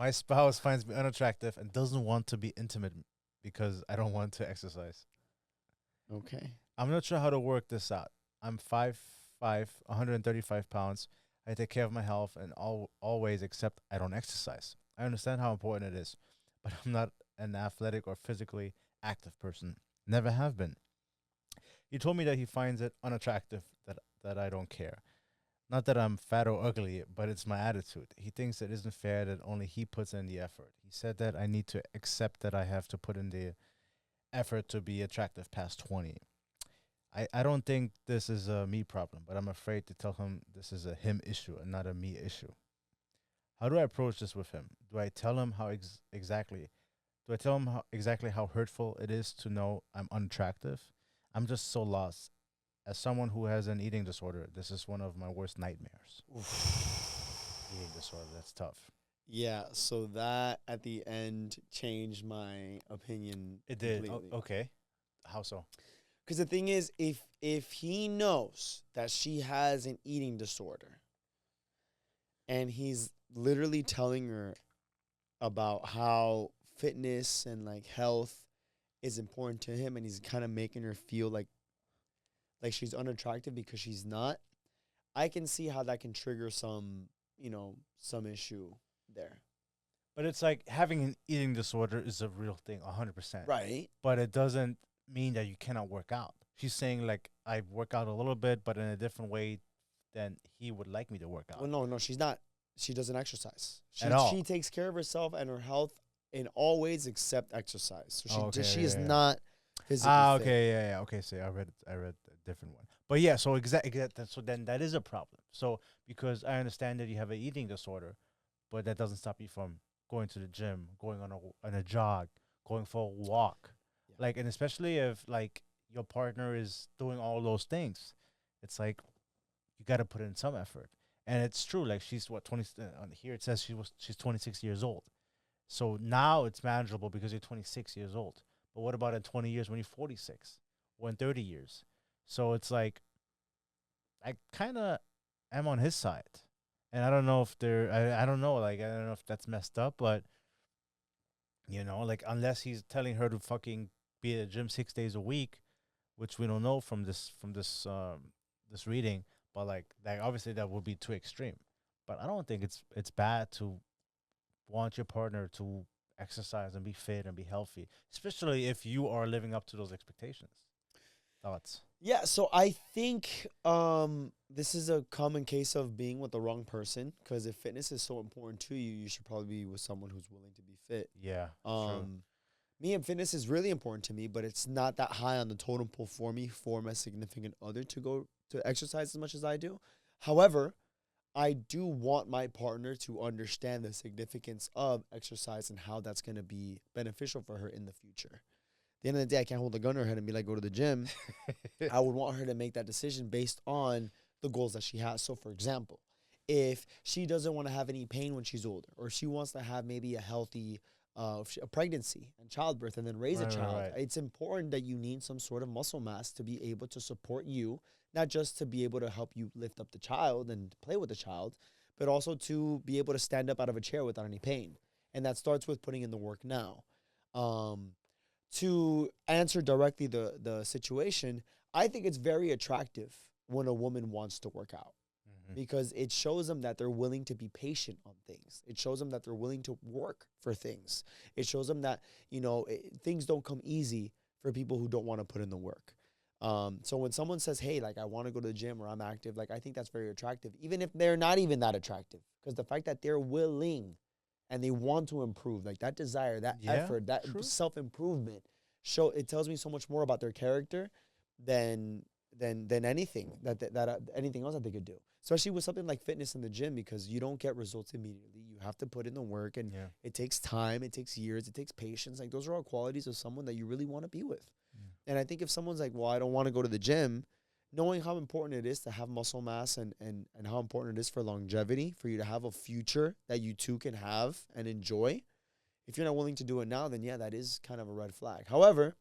My spouse finds me unattractive and doesn't want to be intimate because I don't want to exercise. Okay. I'm not sure how to work this out. I'm 5'5", 135 pounds. I take care of my health and always, except I don't exercise. I understand how important it is, but I'm not an athletic or physically active person. Never have been. He told me that he finds it unattractive that I don't care. Not that I'm fat or ugly, but it's my attitude. He thinks it isn't fair that only he puts in the effort. He said that I need to accept that I have to put in the effort to be attractive past 20. I don't think this is a me problem, but I'm afraid to tell him this is a him issue and not a me issue. How do I approach this with him? Do I tell him how exactly? Do I tell him exactly how hurtful it is to know I'm unattractive? I'm just so lost. As someone who has an eating disorder, this is one of my worst nightmares. Eating disorder, that's tough. Yeah, so that at the end changed my opinion. It did. Completely. Okay. How so? Because the thing is, if he knows that she has an eating disorder, and he's literally telling her about how fitness and like health is important to him, and he's kind of making her feel like she's unattractive because she's not, I can see how that can trigger some issue there. But it's like having an eating disorder is a real thing, 100%. Right. But it doesn't mean that you cannot work out. She's saying like I work out a little bit, but in a different way than he would like me to work out. Well, no, she's not. She doesn't exercise. At all. She takes care of herself and her health in all ways except exercise. So she is yeah. not physically fit. Okay, yeah. Okay, so I read a different one. But yeah, so so then that is a problem. So because I understand that you have an eating disorder, but that doesn't stop you from going to the gym, going on a jog, going for a walk. Yeah. Like, and especially if like your partner is doing all those things, it's like you got to put in some effort. And it's true, like she's what 20 on here it says she's 26 years old. So now it's manageable because you're 26 years old. But what about in 20 years when you're 46 or in 30 years? So it's like I kind of am on his side. And I don't know if I don't know, like, I don't know if that's messed up, but, like, unless he's telling her to fucking be at the gym 6 days a week, which we don't know this reading, but, like, obviously that would be too extreme. But I don't think it's bad to want your partner to exercise and be fit and be healthy, especially if you are living up to those expectations. Thoughts? Yeah, so I think this is a common case of being with the wrong person, because if fitness is so important to you, you should probably be with someone who's willing to be fit. Yeah. True. Me and fitness is really important to me, but it's not that high on the totem pole for me, for my significant other to go to exercise as much as I do. However, I do want my partner to understand the significance of exercise and how that's going to be beneficial for her in the future. At the end of the day, I can't hold a gun to her head and be like, go to the gym. I would want her to make that decision based on the goals that she has. So, for example, if she doesn't want to have any pain when she's older, or she wants to have maybe a healthy a pregnancy and childbirth and then raise a child, Right. it's important that you need some sort of muscle mass to be able to support you, not just to be able to help you lift up the child and play with the child, but also to be able to stand up out of a chair without any pain. And that starts with putting in the work now. To answer directly the situation, I think it's very attractive when a woman wants to work out, because it shows them that they're willing to be patient on things. It shows them that they're willing to work for things. It shows them that, things don't come easy for people who don't want to put in the work. So when someone says, hey, like, I want to go to the gym or I'm active, like, I think that's very attractive, even if they're not even that attractive, because the fact that they're willing and they want to improve, like that desire, that effort, that self-improvement, it tells me so much more about their character than anything that anything else that they could do. Especially with something like fitness in the gym, because you don't get results immediately. You have to put in the work, and it takes time, it takes years, it takes patience. Like, those are all qualities of someone that you really want to be with. And I think if someone's like, well, I don't want to go to the gym, knowing how important it is to have muscle mass and how important it is for longevity, for you to have a future that you two can have and enjoy. If you're not willing to do it now, then yeah, that is kind of a red flag. However,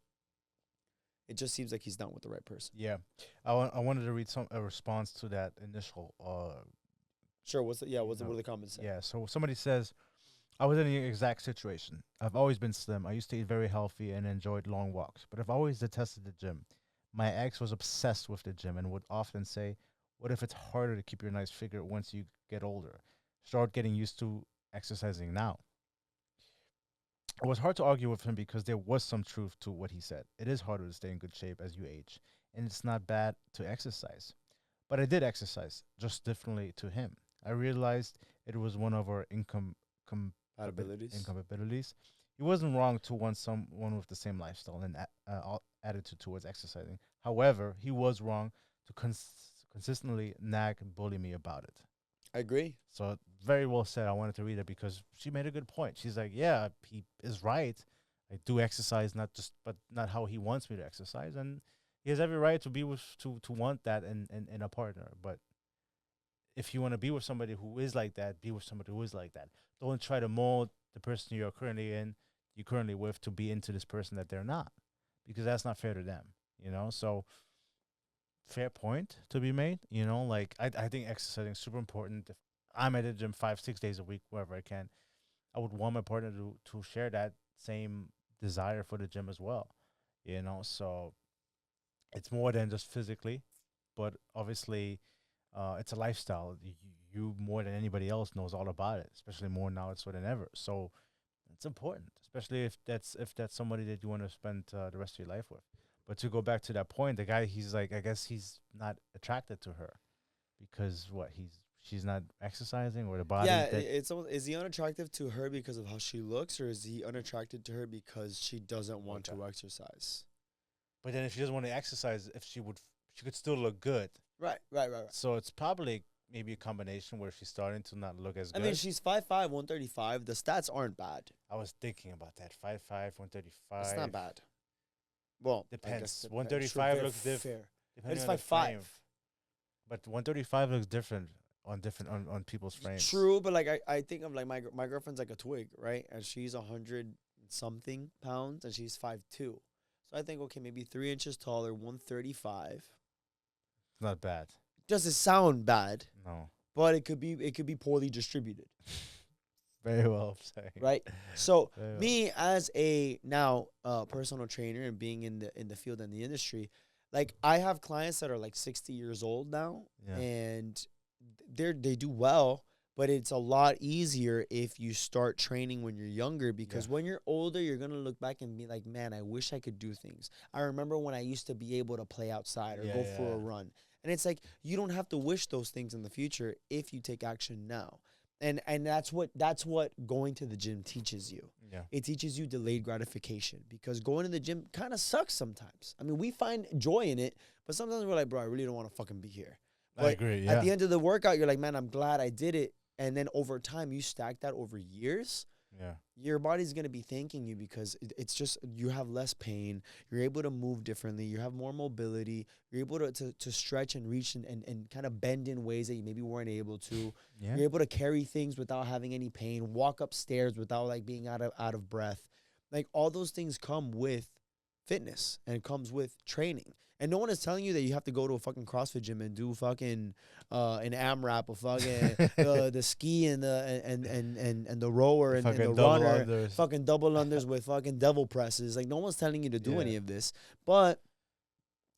it just seems like he's not with the right person. Yeah. I wanted to read a response to that initial Sure. What are the comments say? Yeah, so somebody says, I was in the exact situation. I've always been slim. I used to eat very healthy and enjoyed long walks, but I've always detested the gym. My ex was obsessed with the gym and would often say, "What if it's harder to keep your nice figure once you get older? Start getting used to exercising now." It was hard to argue with him because there was some truth to what he said. It is harder to stay in good shape as you age, and it's not bad to exercise. But I did exercise, just differently to him. I realized it was one of our Compatibilities. incompatibilities. He wasn't wrong to want someone with the same lifestyle and attitude towards exercising. However, he was wrong to consistently nag and bully me about it. I agree. So very well said. I wanted to read it because she made a good point. She's like, yeah, he is right. I do exercise, not just, but not how he wants me to exercise, and he has every right to be with to want that in a partner. But if you want to be with somebody who is like that, be with somebody who is like that. Don't try to mold the person you're currently with, to be into this person that they're not, because that's not fair to them. So fair point to be made. Like I think exercising is super important. If I'm at the gym 5 6 days a week, wherever I can, I would want my partner to share that same desire for the gym as well. So it's more than just physically, but obviously, it's a lifestyle. You more than anybody else knows all about it, especially more now it's so than ever. So it's important, especially if that's somebody that you want to spend the rest of your life with. But to go back to that point, the guy, he's like, I guess he's not attracted to her because what she's not exercising, or the body Yeah, that. is he unattractive to her because of how she looks, or is he unattracted to her because she doesn't want Okay. to exercise? But then if she doesn't want to exercise, if she could still look good. Right, right, right, right. So it's probably maybe a combination where she's starting to not look as I good. mean, she's 5'5", 135. The stats aren't bad. I was thinking about that. 5'5", It's 135. not bad. Well, I guess Depends. depends. True, 135 looks fair. And depending it's on the frame. 5'5". But 135 looks different on people's frames. True, but like I think of like my girlfriend's like a twig, right? And she's 100 something pounds, and she's 5'2". So I think, okay, maybe 3 inches taller, 135. It's not bad. Doesn't sound bad, No. but it could be poorly distributed, Very well said. right? So Very well. me as a now personal trainer and being in the field and the industry, like I have clients that are like 60 years old now, Yeah. and they do well, but it's a lot easier if you start training when you're younger, because Yeah. when you're older, you're going to look back and be like, man, I wish I could do things. I remember when I used to be able to play outside or Yeah, go for a yeah. run. And it's like, you don't have to wish those things in the future if you take action now. And that's what going to the gym teaches you. Yeah. It teaches you delayed gratification, because going to the gym kind of sucks sometimes. I mean, we find joy in it, but sometimes we're like, bro, I really don't want to fucking be here. I But agree. Yeah. at the end of the workout, you're like, man, I'm glad I did it. And then over time, you stack that over years, Yeah. your body's going to be thanking you, because it's just, you have less pain. You're able to move differently. You have more mobility. You're able to stretch and reach and kind of bend in ways that you maybe weren't able to. Yeah. You're able to carry things without having any pain, walk upstairs without like being out of breath. Like all those things come with fitness and comes with training. And no one is telling you that you have to go to a fucking CrossFit gym and do fucking an AMRAP or fucking the ski and the rower and the double runner, unders. fucking double unders with fucking devil presses. Like no one's telling you to do Yeah. any of this. But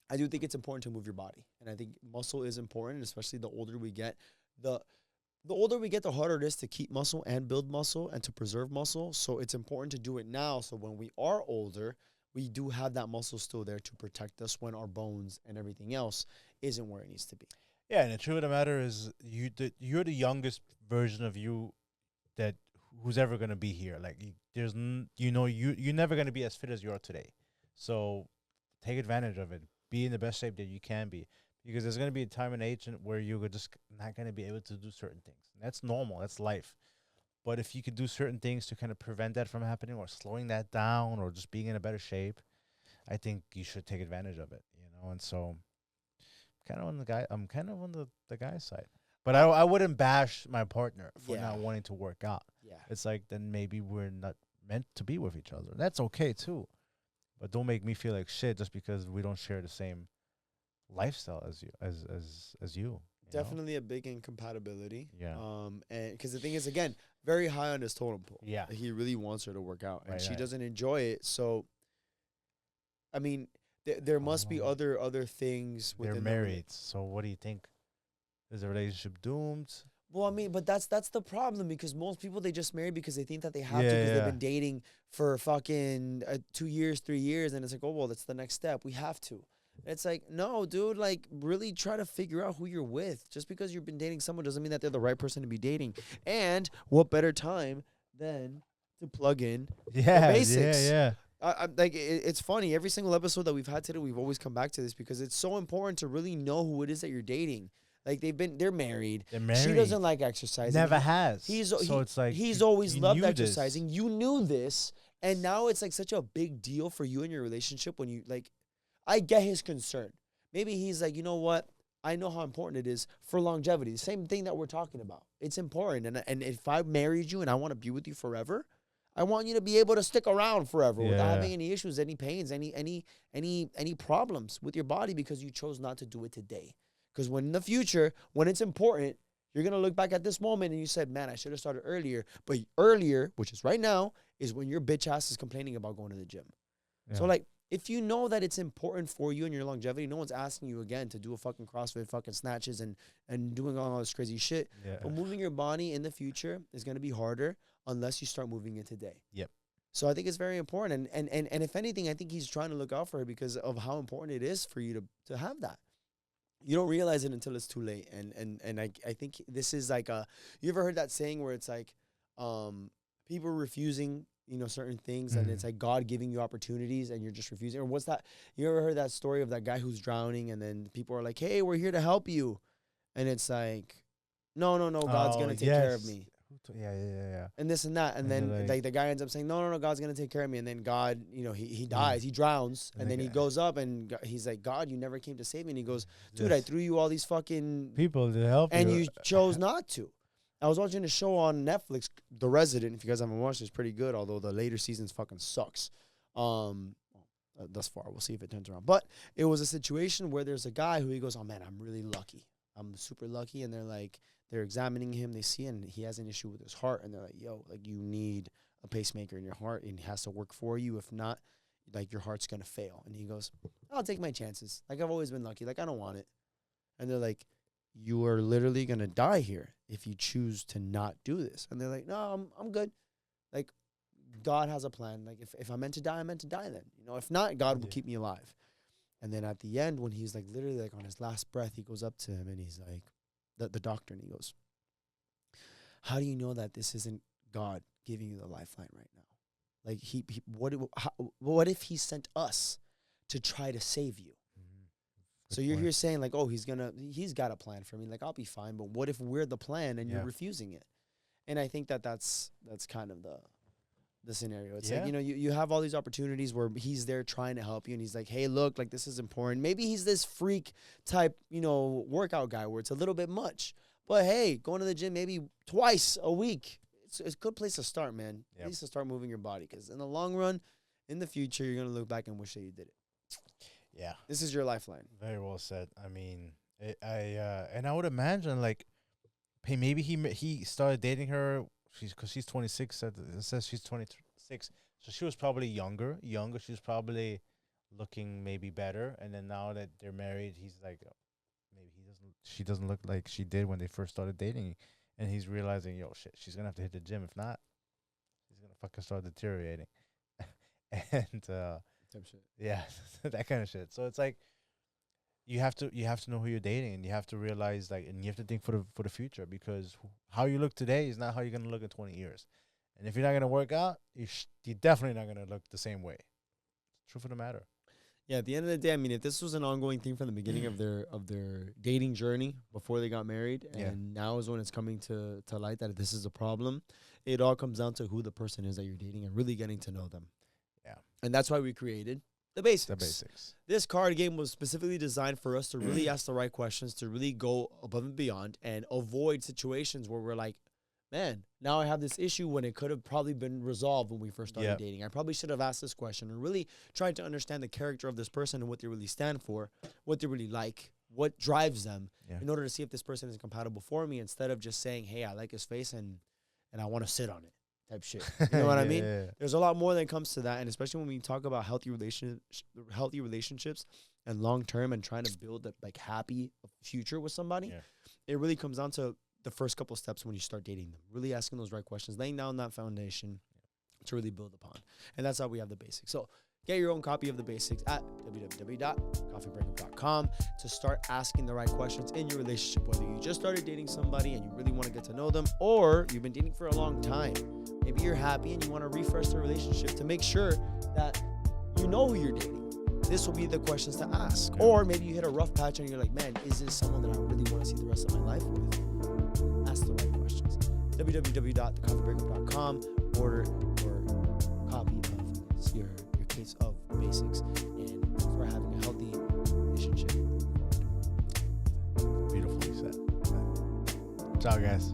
I do think it's important to move your body. And I think muscle is important, especially the older we get. The older we get, the harder it is to keep muscle and build muscle and to preserve muscle. So it's important to do it now, so when we are older, we do have that muscle still there to protect us when our bones and everything else isn't where it needs to be. Yeah, and the truth of the matter is, you're the youngest version of you that who's ever gonna be here. Like you're never gonna be as fit as you are today. So take advantage of it. Be in the best shape that you can be, because there's gonna be a time and age where you're just not gonna be able to do certain things. And that's normal. That's life. But if you could do certain things to kind of prevent that from happening, or slowing that down, or just being in a better shape, I think you should take advantage of it. And so I'm kind of on the guy's side. But I wouldn't bash my partner for Yeah. not wanting to work out. Yeah. It's like, then maybe we're not meant to be with each other. That's okay too. But don't make me feel like shit just because we don't share the same lifestyle as you. you know? Definitely a big incompatibility. Yeah. And because the thing is, again, very high on his totem pole. Yeah. Like, he really wants her to work out, and Right, she right. doesn't enjoy it. So, I mean, there must be Oh. other things They're within married. So what do you think? Is the relationship doomed? Well, I mean, but that's the problem, because most people, they just marry because they think that they have to, Yeah, because they've yeah. been dating for fucking 2 years, 3 years, and it's like, oh well, that's the next step. We have to. It's like, no, dude. Like, really try to figure out who you're with. Just because you've been dating someone doesn't mean that they're the right person to be dating. And what better time than to plug in the Yeah, basics? yeah. Like, it's funny. Every single episode that we've had today, we've always come back to this, because it's so important to really know who it is that you're dating. Like, they're married. They're married. She doesn't like exercising. Never has. So it's like he's you- always you loved knew exercising. this. You knew this, and now it's like such a big deal for you in your relationship when you like. I get his concern. Maybe he's like, you know what? I know how important it is for longevity. The same thing that we're talking about. It's important, and if I married you and I want to be with you forever, I want you to be able to stick around forever without Yeah. having any issues, any pains, any problems with your body, because you chose not to do it today. Because when in the future, when it's important, you're going to look back at this moment and you said, man, I should have started earlier. But earlier, which is right now, is when your bitch ass is complaining about going to the gym. So, Yeah. like, if you know that it's important for you and your longevity, no one's asking you again to do a fucking CrossFit, fucking snatches, and doing all this crazy shit. Yeah. But moving your body in the future is going to be harder unless you start moving it today. Yep. So I think it's very important. And if anything, I think he's trying to look out for her because of how important it is for you to have that. You don't realize it until it's too late. And I think this is like you ever heard that saying where it's like people refusing, certain things, and it's like God giving you opportunities and you're just refusing? Or what's that? You ever heard that story of that guy who's drowning and then people are like, hey, we're here to help you. And it's like, no, God's going to take care of me. Yeah. And this and that. And And then they're like the guy ends up saying, no, God's going to take care of me. And then God, he dies, he drowns. And And then the he guy- goes up and he's like, God, you never came to save me. And he goes, dude, I Yes. threw you all these fucking People to help and you. you chose not to. I was watching a show on Netflix, The Resident. If you guys haven't watched it, it's pretty good, although the later seasons fucking sucks. Thus far, we'll see if it turns around. But it was a situation where there's a guy who he goes, oh man, I'm really lucky. I'm super lucky. And they're examining him. They see, and he has an issue with his heart. And they're like, yo, like, you need a pacemaker in your heart, and it has to work for you. If not, like, your heart's going to fail. And he goes, I'll take my chances. Like, I've always been lucky. Like, I don't want it. And they're like, you are literally going to die here if you choose to not do this. And they're like, no, I'm good. Like, God has a plan. Like, if I'm meant to die, I'm meant to die then. If not, God will keep me alive. And then at the end, when he's like literally like on his last breath, he goes up to him and he's like, the doctor, and he goes, how do you know that this isn't God giving you the lifeline right now? Like, what if he sent us to try to save you? So you're here saying like, oh, he's got a plan for me. Like, I'll be fine. But what if we're the plan and you're refusing it? And I think that's kind of the scenario. It's like, you have all these opportunities where he's there trying to help you. And he's like, hey, look, like, this is important. Maybe he's this freak type, workout guy where it's a little bit much. But hey, going to the gym maybe twice a week, it's a good place to start, man. Yep. At least to start moving your body. Because in the long run, in the future, you're going to look back and wish that you did it. Yeah. This is your lifeline. Very well said. I mean, I would imagine, like, hey, maybe he started dating her. Because she's 26. It says she's 26. So she was probably younger. She was probably looking maybe better. And then now that they're married, he's like, oh, maybe she doesn't look like she did when they first started dating. And he's realizing, yo, shit, she's gonna have to hit the gym. If not, she's gonna fucking start deteriorating. And yeah, that kind of shit. So it's like you have to know who you're dating, and you have to realize, like, and you have to think for the future, because how you look today is not how you're gonna look in 20 years. And if you're not gonna work out, you're definitely not gonna look the same way. Truth of the matter. Yeah, at the end of the day, I mean, if this was an ongoing thing from the beginning of their dating journey before they got married, and now is when it's coming to light that this is a problem, it all comes down to who the person is that you're dating and really getting to know them. Yeah. And that's why we created the basics. The basics. This card game was specifically designed for us to really ask the right questions, to really go above and beyond and avoid situations where we're like, man, now I have this issue when it could have probably been resolved when we first started dating. I probably should have asked this question and really tried to understand the character of this person and what they really stand for, what they really like, what drives them Yeah. in order to see if this person is compatible for me, instead of just saying, hey, I like his face and I want to sit on it type shit. You know what I mean? Yeah. There's a lot more that comes to that. And especially when we talk about healthy relationships and long-term and trying to build a like happy future with somebody, Yeah. it really comes down to the first couple steps when you start dating them, really asking those right questions, laying down that foundation to really build upon. And that's how we have the basics. So get your own copy of the basics at www.coffeebreakup.com to start asking the right questions in your relationship, whether you just started dating somebody and you really want to get to know them, or you've been dating for a long time. Maybe you're happy and you want to refresh the relationship to make sure that you know who you're dating. This will be the questions to ask. Yeah. Or maybe you hit a rough patch and you're like, man, is this someone that I really want to see the rest of my life with? Ask the right questions. www.thecoffeebreakup.com. Order your copy of this, your case of basics, and start having a healthy relationship moving forward. Beautifully said. Ciao, guys.